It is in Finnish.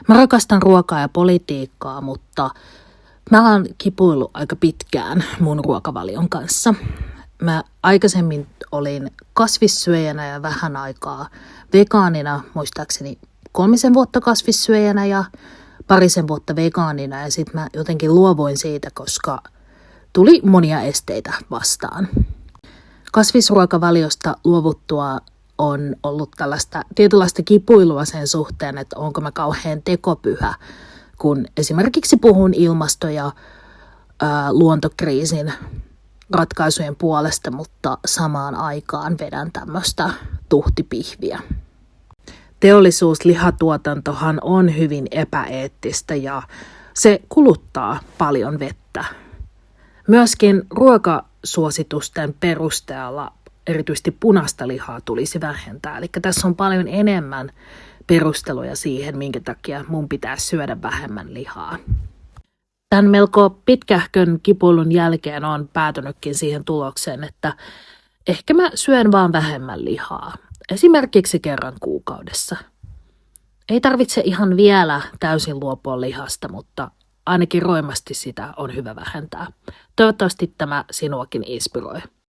Mä rakastan ruokaa ja politiikkaa, mutta mä oon kipuillut aika pitkään mun ruokavalion kanssa. Mä aikaisemmin olin kasvissyöjänä ja vähän aikaa vegaanina, muistaakseni 3 vuotta kasvissyöjänä ja 2 vuotta vegaanina. Ja sitten mä jotenkin luovuin siitä, koska tuli monia esteitä vastaan. Kasvisruokavaliosta luovuttua on ollut tällaista tietynlaista kipuilua sen suhteen, että onko mä kauhean tekopyhä, kun esimerkiksi puhun ilmasto- ja luontokriisin ratkaisujen puolesta, mutta samaan aikaan vedän tämmöistä tuhtipihviä. Teollisuuslihatuotantohan on hyvin epäeettistä ja se kuluttaa paljon vettä. Myöskin ruokasuositusten perusteella erityisesti punaista lihaa tulisi vähentää. Eli tässä on paljon enemmän perusteluja siihen, minkä takia mun pitää syödä vähemmän lihaa. Tämän melko pitkähkön kipuilun jälkeen olen päätynytkin siihen tulokseen, että ehkä mä syön vaan vähemmän lihaa. Esimerkiksi kerran kuukaudessa. Ei tarvitse ihan vielä täysin luopua lihasta, mutta ainakin roimasti sitä on hyvä vähentää. Toivottavasti tämä sinuakin inspiroi.